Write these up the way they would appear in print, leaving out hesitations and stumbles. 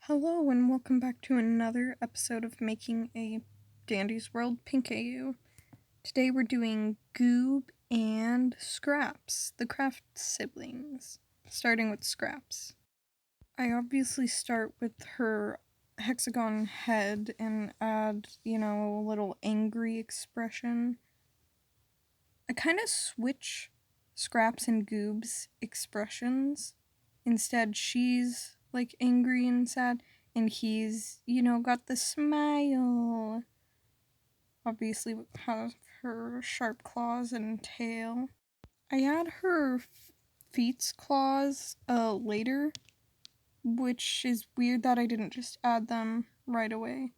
Hello and welcome back to another episode of Making a Dandy's World Pink AU. Today we're doing Goob and Scraps, the craft siblings, starting with Scraps. I obviously start with her hexagon head and add, a little angry expression. I kind of switch Scraps and Goob's expressions. Instead, she's like angry and sad, and he's, got the smile. Obviously, has her sharp claws and tail. I add her feet's claws later, which is weird that I didn't just add them right away.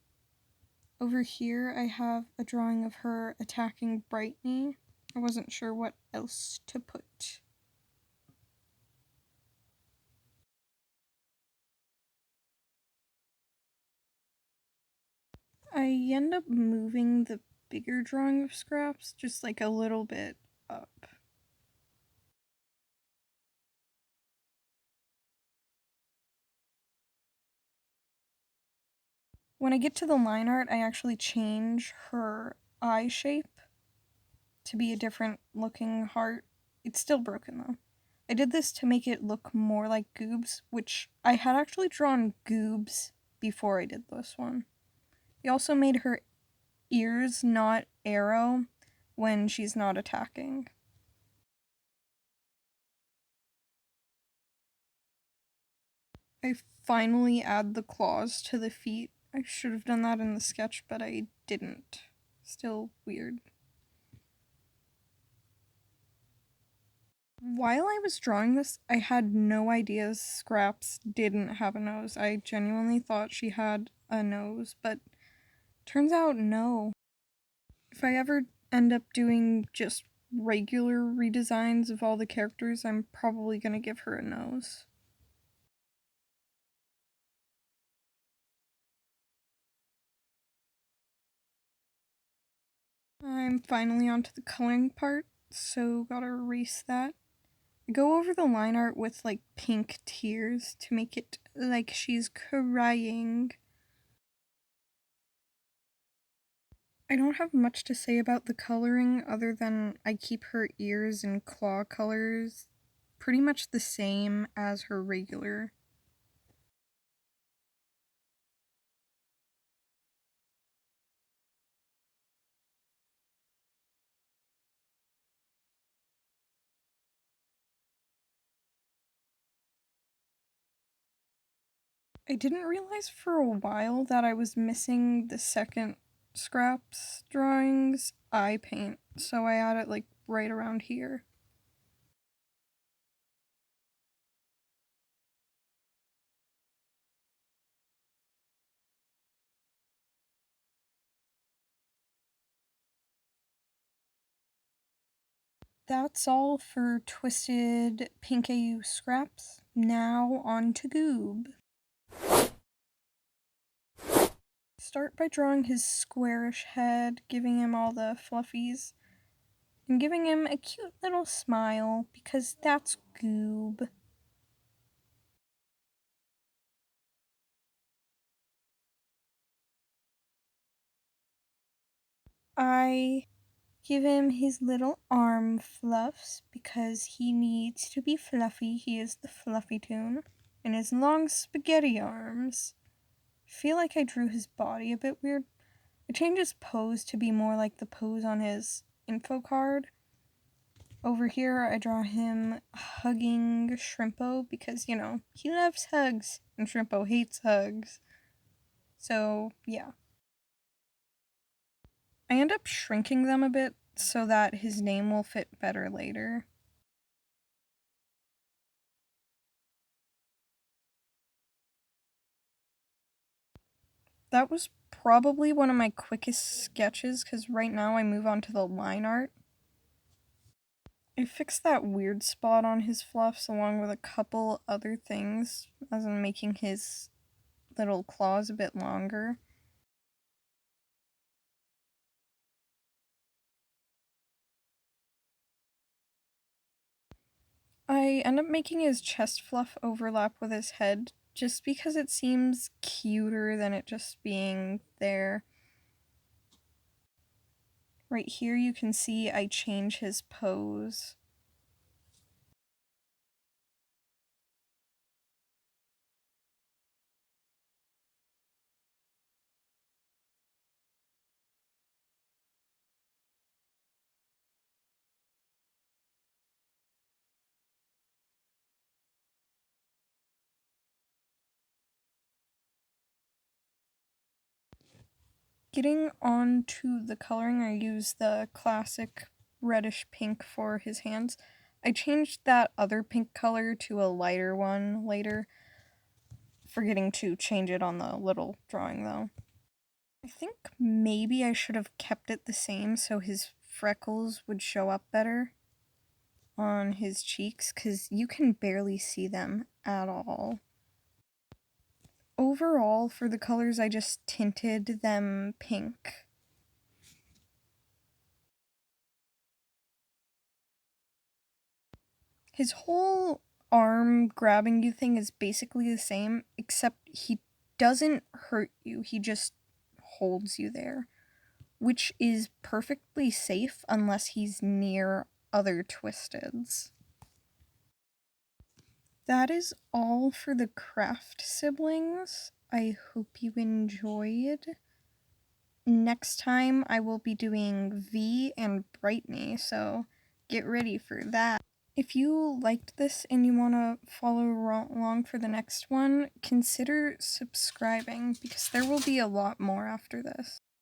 Over here, I have a drawing of her attacking Brightney. I wasn't sure what else to put. I end up moving the bigger drawing of Scraps just like a little bit up. When I get to the line art, I actually change her eye shape to be a different looking heart. It's still broken though. I did this to make it look more like Goob's, which I had actually drawn Goob's before I did this one. I also made her ears not arrow when she's not attacking. I finally add the claws to the feet. I should have done that in the sketch, but I didn't. Still weird. While I was drawing this, I had no idea Scraps didn't have a nose. I genuinely thought she had a nose, but turns out no. If I ever end up doing just regular redesigns of all the characters, I'm probably gonna give her a nose. I'm finally onto the coloring part, so gotta erase that. I go over the line art with like pink tears to make it like she's crying. I don't have much to say about the coloring other than I keep her ears and claw colors pretty much the same as her regular. I didn't realize for a while that I was missing the second Scraps drawings eye paint, so I added like right around here. That's all for Twisted Pink AU Scraps. Now on to Goob. Start by drawing his squarish head, giving him all the fluffies, and giving him a cute little smile, because that's Goob. I give him his little arm fluffs, because he needs to be fluffy. He is the Fluffy Toon. And his long spaghetti arms. I feel like I drew his body a bit weird. I changed his pose to be more like the pose on his info card. Over here, I draw him hugging Shrimpo because, he loves hugs and Shrimpo hates hugs. So, yeah. I end up shrinking them a bit so that his name will fit better later. That was probably one of my quickest sketches because right now I move on to the line art. I fixed that weird spot on his fluffs along with a couple other things, as in making his little claws a bit longer. I end up making his chest fluff overlap with his head just because it seems cuter than it just being there. Right here you can see I change his pose. Getting on to the coloring, I used the classic reddish pink for his hands. I changed that other pink color to a lighter one later, forgetting to change it on the little drawing though. I think maybe I should have kept it the same so his freckles would show up better on his cheeks, because you can barely see them at all. Overall, for the colors, I just tinted them pink. His whole arm grabbing you thing is basically the same, except he doesn't hurt you, he just holds you there, which is perfectly safe unless he's near other Twisteds. That is all for the craft siblings. I hope you enjoyed. Next time I will be doing V and Brightney, so get ready for that. If you liked this and you want to follow along for the next one, consider subscribing because there will be a lot more after this.